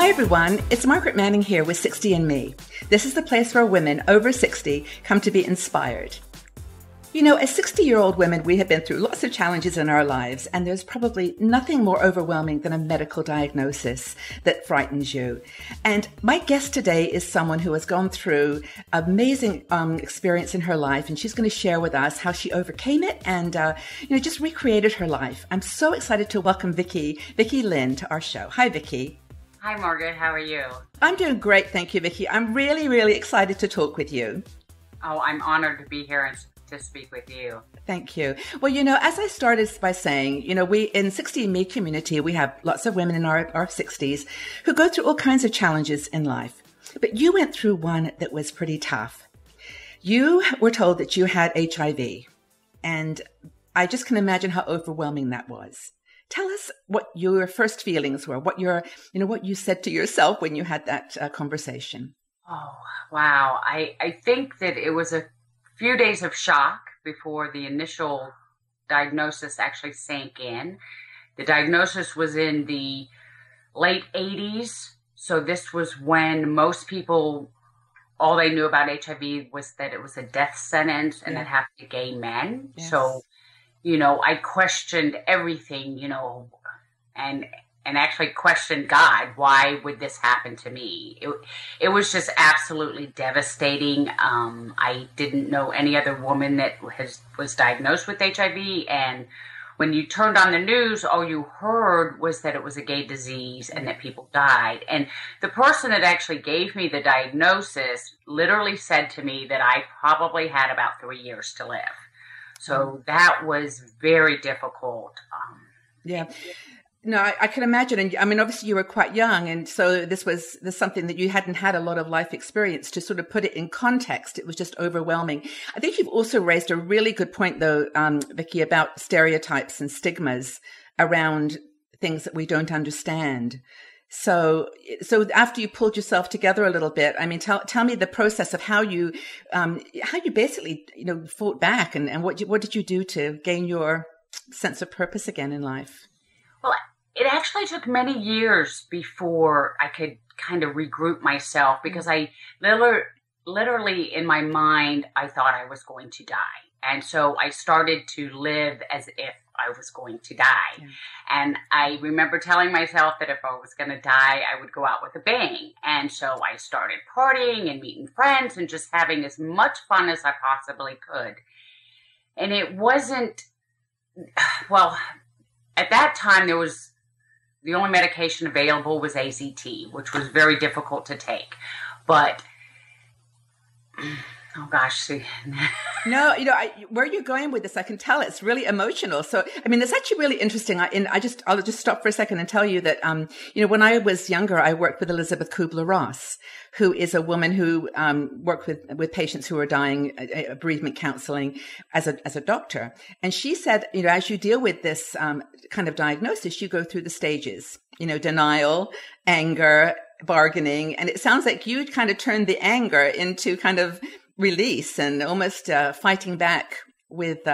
Hi everyone, it's Margaret Manning here with 60 and Me. This is the place where women over 60 come to be inspired. You know, as 60-year-old women, we have been through lots of challenges in our lives, and there's probably nothing more overwhelming than a medical diagnosis that frightens you. And my guest today is someone who has gone through amazing experience in her life, and she's going to share with us how she overcame it and, just recreated her life. I'm so excited to welcome Vickie Lynn to our show. Hi, Vickie. Hi, Margaret. How are you? I'm doing great. Thank you, Vickie. I'm really, really excited to talk with you. Oh, I'm honored to be here and to speak with you. Thank you. Well, you know, as I started by saying, we in 60 and Me community, we have lots of women in our 60s who go through all kinds of challenges in life. But you went through one that was pretty tough. You were told that you had HIV, and I just can imagine how overwhelming that was. Tell us what your first feelings were, what you said to yourself when you had that conversation. Oh, wow. I think that it was a few days of shock before the initial diagnosis actually sank in. The diagnosis was in the late 80s. So this was when most people, all they knew about HIV was that it was a death sentence and it happened to gay men. Yes. So, I questioned everything, and actually questioned God. Why would this happen to me? It was just absolutely devastating. I didn't know any other woman that was diagnosed with HIV. And when you turned on the news, all you heard was that it was a gay disease and that people died. And the person that actually gave me the diagnosis literally said to me that I probably had about 3 years to live. So that was very difficult. Yeah. No, I can imagine. And I mean, obviously you were quite young. And so this something that you hadn't had a lot of life experience to sort of put it in context. It was just overwhelming. I think you've also raised a really good point though, Vickie, about stereotypes and stigmas around things that we don't understand. So after you pulled yourself together a little bit, I mean, tell me the process of how you basically, fought back and what did you do to gain your sense of purpose again in life? Well, it actually took many years before I could kind of regroup myself because I literally in my mind, I thought I was going to die. And so I started to live as if I was going to die. Yeah. And I remember telling myself that if I was going to die, I would go out with a bang. And so I started partying and meeting friends and just having as much fun as I possibly could. And it wasn't, well, at that time, the only medication available was AZT, which was very difficult to take. But, oh gosh, see. No, where you're going with this, I can tell it's really emotional. So, I mean, it's actually really interesting. I'll just stop for a second and tell you that, when I was younger, I worked with Elizabeth Kubler-Ross, who is a woman who worked with patients who are dying, bereavement counseling as a doctor. And she said, as you deal with this kind of diagnosis, you go through the stages, denial, anger, bargaining. And it sounds like you kind of turned the anger into kind of release and almost fighting back with,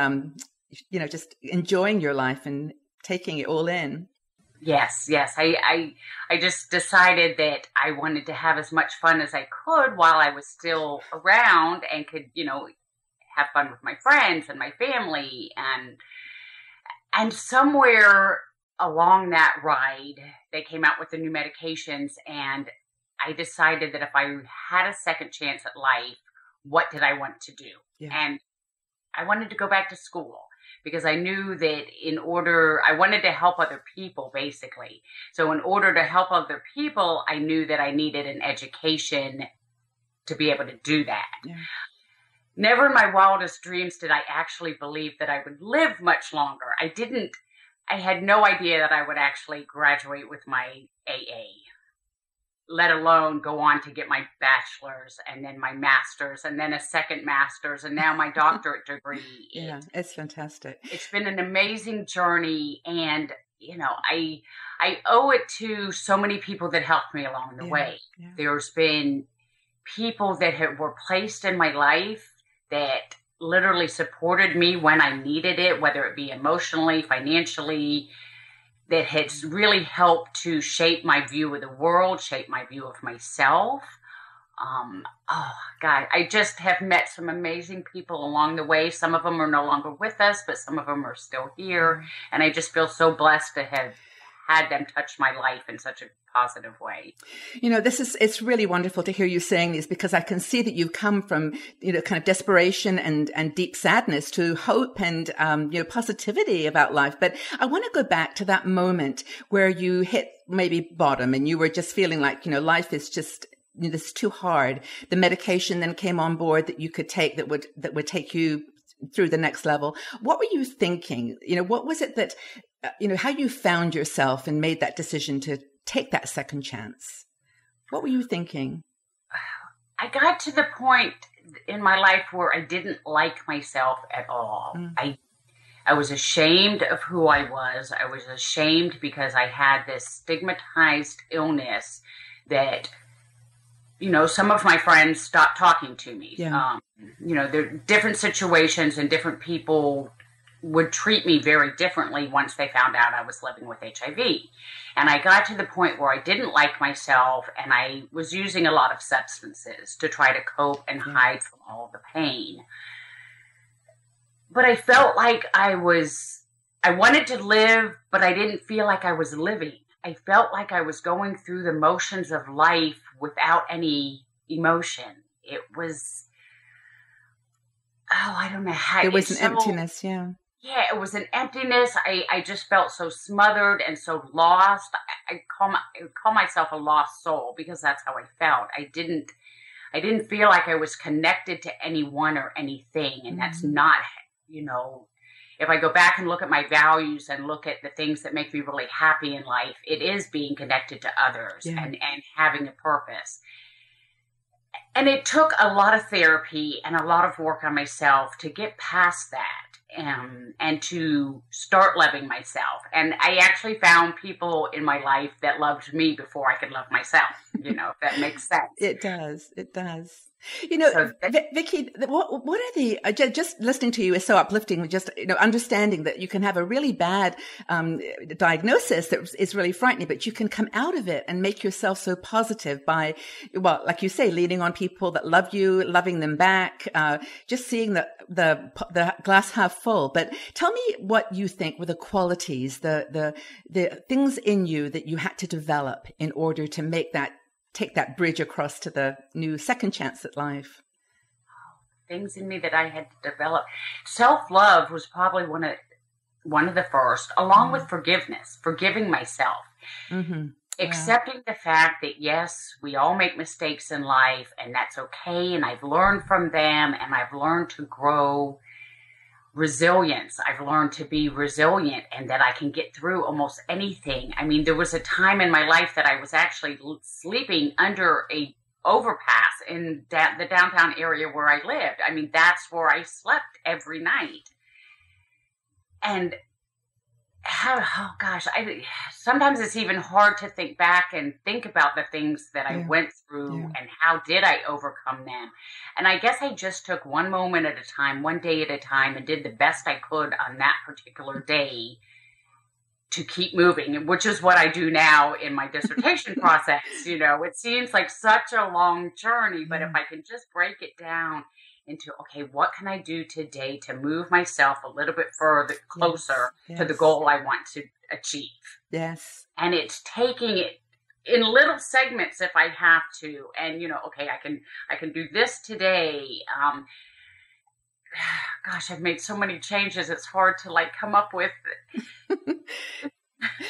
just enjoying your life and taking it all in. Yes. I just decided that I wanted to have as much fun as I could while I was still around and could, have fun with my friends and my family. And somewhere along that ride, they came out with the new medications. And I decided that if I had a second chance at life, what did I want to do? Yeah. And I wanted to go back to school. Because I knew that I wanted to help other people, basically. So in order to help other people, I knew that I needed an education to be able to do that. Yeah. Never in my wildest dreams did I actually believe that I would live much longer. I had no idea that I would actually graduate with my AA, let alone go on to get my bachelor's and then my master's and then a second master's and now my doctorate degree. Yeah, it's fantastic. It's been an amazing journey. And, I owe it to so many people that helped me along the way. Yeah. There's been people that were placed in my life that literally supported me when I needed it, whether it be emotionally, financially. that has really helped to shape my view of the world, shape my view of myself. Oh God, I just have met some amazing people along the way. Some of them are no longer with us, but some of them are still here. And I just feel so blessed to have had them touch my life in such a positive way. It's really wonderful to hear you saying this, because I can see that you've come from, kind of desperation and deep sadness to hope and, positivity about life. But I want to go back to that moment where you hit maybe bottom and you were just feeling like, life is just, this is too hard. The medication then came on board that you could take that would take you through the next level. What were you thinking? What was it that, how you found yourself and made that decision to take that second chance? What were you thinking? I got to the point in my life where I didn't like myself at all. I was ashamed of who I was. I was ashamed because I had this stigmatized illness that, some of my friends stopped talking to me. Yeah. There are different situations and different people would treat me very differently once they found out I was living with HIV. And I got to the point where I didn't like myself, and I was using a lot of substances to try to cope and hide from all the pain. But I felt like I wanted to live, but I didn't feel like I was living. I felt like I was going through the motions of life without any emotion. It was, I don't know how. There was an emptiness, Yeah, it was an emptiness. I just felt so smothered and so lost. I call myself a lost soul because that's how I felt. I didn't feel like I was connected to anyone or anything. And that's not, if I go back and look at my values and look at the things that make me really happy in life, it is being connected to others and having a purpose. And it took a lot of therapy and a lot of work on myself to get past that. And to start loving myself. And I actually found people in my life that loved me before I could love myself, if that makes sense. It does. Vickie, what are the, just listening to you is so uplifting, just, understanding that you can have a really bad diagnosis that is really frightening, but you can come out of it and make yourself so positive by, like you say, leaning on people that love you, loving them back, just seeing the glass half full. But tell me what you think were the qualities, the things in you that you had to develop in order to take that bridge across to the new second chance at life. Things in me that I had to develop. Self-love was probably one of the first, along with forgiveness, forgiving myself. Accepting the fact that, yes, we all make mistakes in life, and that's okay, and I've learned from them, and I've learned to grow resilience. I've learned to be resilient, and that I can get through almost anything. I mean, there was a time in my life that I was actually sleeping under a overpass in the downtown area where I lived. I mean, that's where I slept every night. And sometimes it's even hard to think back and think about the things that I went through and how did I overcome them. And I guess I just took one moment at a time, one day at a time, and did the best I could on that particular day to keep moving, which is what I do now in my dissertation process. It seems like such a long journey, but if I can just break it down into, okay, what can I do today to move myself a little bit further, closer to the goal I want to achieve? Yes. And it's taking it in little segments if I have to. And, okay, I can do this today. Gosh, I've made so many changes. It's hard to come up with.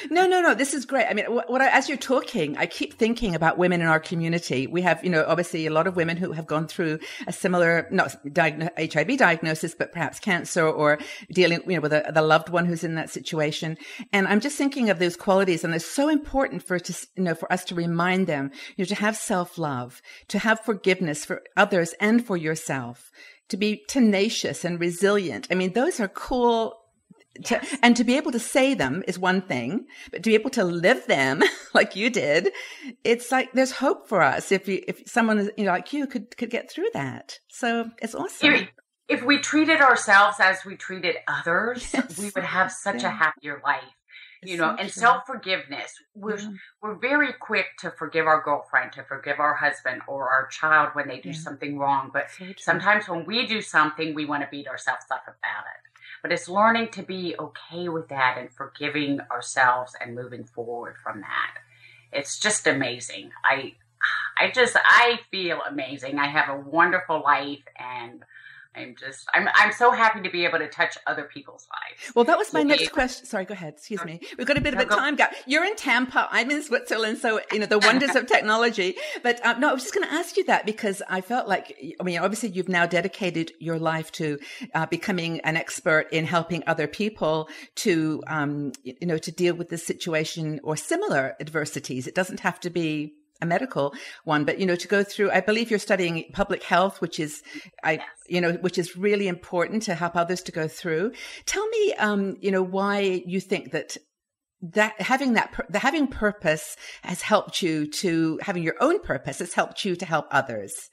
No. This is great. I mean, as you're talking, I keep thinking about women in our community. We have, obviously a lot of women who have gone through a similar, not HIV diagnosis, but perhaps cancer or dealing, with the loved one who's in that situation. And I'm just thinking of those qualities, and they're so important for us to remind them, to have self-love, to have forgiveness for others and for yourself, to be tenacious and resilient. I mean, those are cool. And to be able to say them is one thing, but to be able to live them like you did, it's like there's hope for us if someone like you could get through that. So it's awesome. If we treated ourselves as we treated others, we would have such a happier life. you It's know, so and true. self-forgiveness. Yeah. We're very quick to forgive our girlfriend, to forgive our husband or our child when they do Yeah. something wrong. But So true. sometimes when we do something, we want to beat ourselves up about it. But it's learning to be okay with that and forgiving ourselves and moving forward from that. It's just amazing. I feel amazing. I have a wonderful life, and I'm so happy to be able to touch other people's lives. Well, that was my To be next question. Sorry, go ahead. Excuse me. We've got a bit of No, a go. time gap. You're in Tampa. I'm in Switzerland. So, you know, the wonders of technology. But no, I was just going to ask you that because I felt like, I mean, obviously you've now dedicated your life to becoming an expert in helping other people to, you know, to deal with this situation or similar adversities. It doesn't have to be a medical one, but, you know, to go through, I believe you're studying public health, which is, Yes. you know, which is really important to help others to go through. Tell me, you know, why you think that having purpose has helped you to having your own purpose has helped you to help others.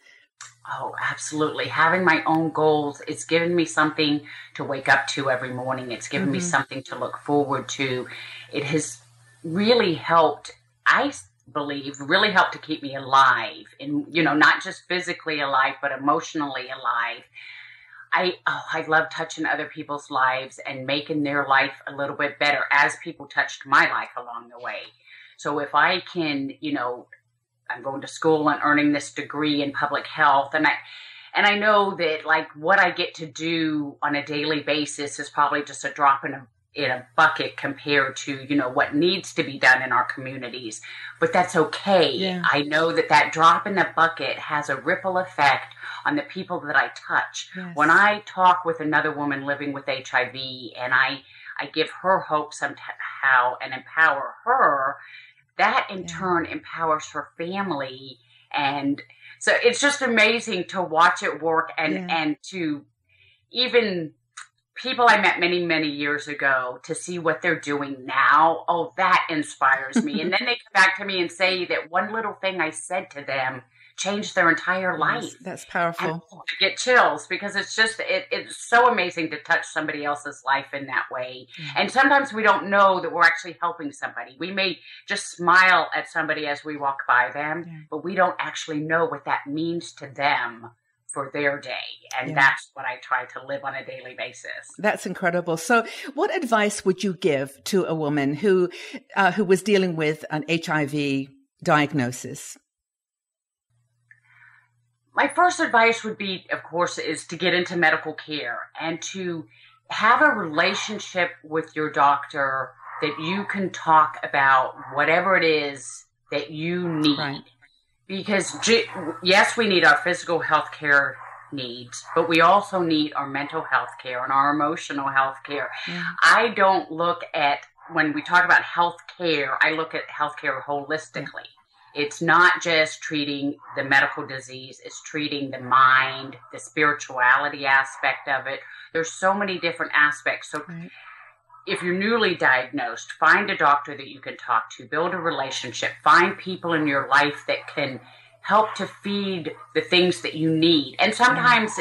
Oh, absolutely. Having my own goals, it's given me something to wake up to every morning. It's given me something to look forward to. It has really helped, I believe, really helped to keep me alive and, you know, not just physically alive, but emotionally alive. I love touching other people's lives and making their life a little bit better as people touched my life along the way. So if I can, you know, I'm going to school and earning this degree in public health, and I know that like what I get to do on a daily basis is probably just a drop in a bucket compared to, you know, what needs to be done in our communities, but that's okay. Yeah. I know that drop in the bucket has a ripple effect on the people that I touch. Yes. When I talk with another woman living with HIV and I give her hope somehow and empower her, that in turn empowers her family. And so it's just amazing to watch it work and to even people I met many, many years ago to see what they're doing now. Oh, that inspires me. And then they come back to me and say that one little thing I said to them changed their entire life. That's powerful. And I get chills because it's just, it's so amazing to touch somebody else's life in that way. And sometimes we don't know that we're actually helping somebody. We may just smile at somebody as we walk by them, but we don't actually know what that means to them for their day. And that's what I try to live on a daily basis. That's incredible. So what advice would you give to a woman who was dealing with an HIV diagnosis? My first advice would be, of course, is to get into medical care and to have a relationship with your doctor that you can talk about whatever it is that you need. Right. Because, yes, we need our physical health care needs, but we also need our mental health care and our emotional health care. I don't look at, when we talk about health care, I look at health care holistically. It's not just treating the medical disease, it's treating the mind, the spirituality aspect of it. There's so many different aspects. So if you're newly diagnosed, find a doctor that you can talk to, build a relationship, find people in your life that can help to feed the things that you need. And sometimes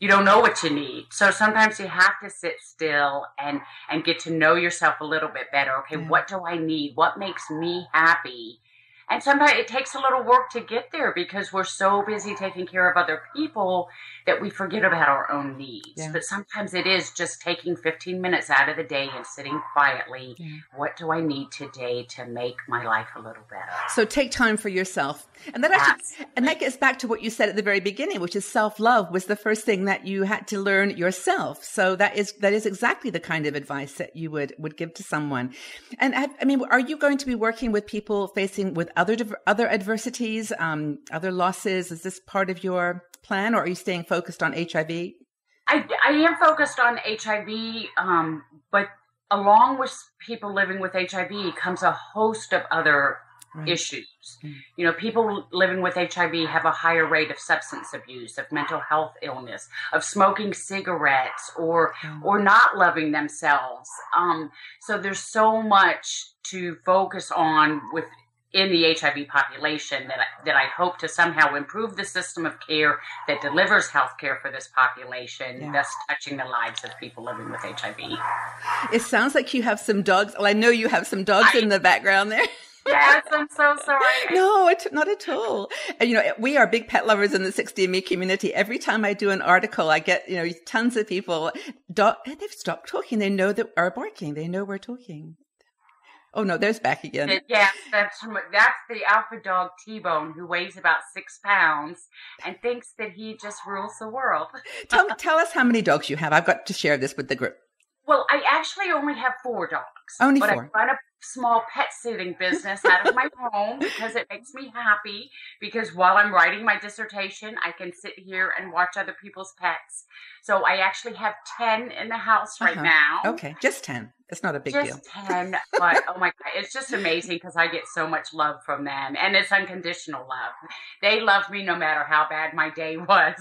you don't know what you need. So sometimes you have to sit still and get to know yourself a little bit better. Okay, what do I need? What makes me happy? And sometimes it takes a little work to get there because we're so busy taking care of other people that we forget about our own needs. But sometimes it is just taking 15 minutes out of the day and sitting quietly. What do I need today to make my life a little better? So take time for yourself. And that gets back to what you said at the very beginning, which is self-love was the first thing that you had to learn yourself. So that is exactly the kind of advice that you would give to someone. And I mean, are you going to be working with people facing with other adversities, other losses? Is this part of your plan, or are you staying focused on HIV? I am focused on HIV, but along with people living with HIV comes a host of other issues. You know, people living with HIV have a higher rate of substance abuse, of mental health illness, of smoking cigarettes, or not loving themselves. So there's so much to focus on with in the HIV population that I hope to somehow improve the system of care that delivers health care for this population, thus touching the lives of people living with HIV. It sounds like you have some dogs. Well, I know you have some dogs in the background there. Yes, I'm so sorry. No, not at all. And, we are big pet lovers in the 60Me community. Every time I do an article, I get, tons of people. They've stopped talking. They know that we're barking. They know we're talking. Oh, no, there's back again. Yes, that's the alpha dog T-Bone, who weighs about 6 pounds and thinks that he just rules the world. Tell us how many dogs you have. I've got to share this with the group. Well, I actually only have 4 dogs. Only 4. But I run a small pet sitting business out of my home because it makes me happy. Because while I'm writing my dissertation, I can sit here and watch other people's pets. So I actually have 10 in the house right now. Okay, just 10. It's not a big deal. Just 10, but oh my God, it's just amazing because I get so much love from them, and it's unconditional love. They love me no matter how bad my day was.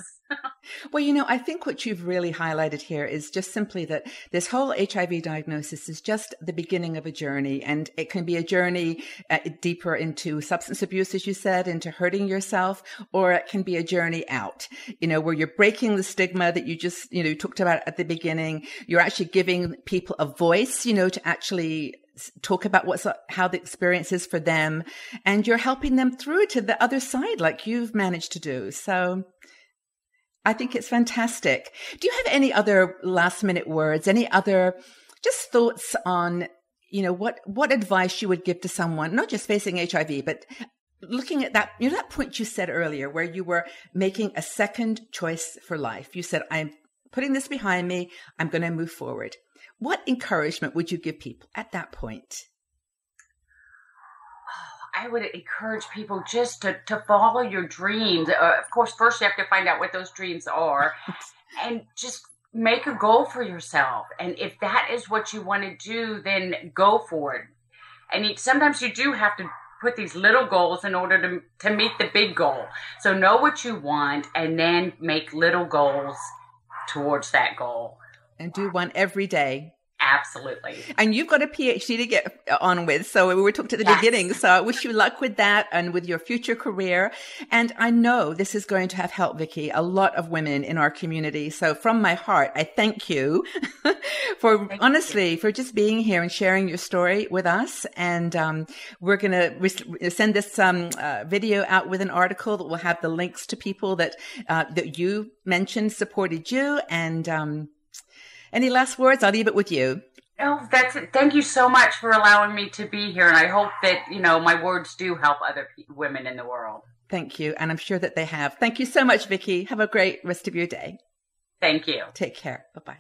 Well, I think what you've really highlighted here is just simply that this whole HIV diagnosis is just the beginning of a journey, and it can be a journey deeper into substance abuse, as you said, into hurting yourself, or it can be a journey out, where you're breaking the stigma that you just, talked about at the beginning. You're actually giving people a voice, to actually talk about how the experience is for them, and you're helping them through to the other side like you've managed to do. So I think it's fantastic. Do you have any other last minute words, any other just thoughts on, what advice you would give to someone, not just facing HIV, but looking at that, that point you said earlier where you were making a second choice for life. You said, I'm putting this behind me. I'm going to move forward. What encouragement would you give people at that point? I would encourage people just to follow your dreams. Of course, first you have to find out what those dreams are and just make a goal for yourself. And if that is what you want to do, then go for it. And sometimes you do have to put these little goals in order to meet the big goal. So know what you want and then make little goals towards that goal. And do one every day. Absolutely. And you've got a PhD to get on with. So we were talking at the beginning. So I wish you luck with that and with your future career. And I know this is going to have helped, Vickie, a lot of women in our community. So from my heart, I thank you for for just being here and sharing your story with us. And we're going to send this video out with an article that will have the links to people that you mentioned supported you. And any last words? I'll leave it with you. Oh, that's it. Thank you so much for allowing me to be here. And I hope that, my words do help other women in the world. Thank you. And I'm sure that they have. Thank you so much, Vickie. Have a great rest of your day. Thank you. Take care. Bye-bye.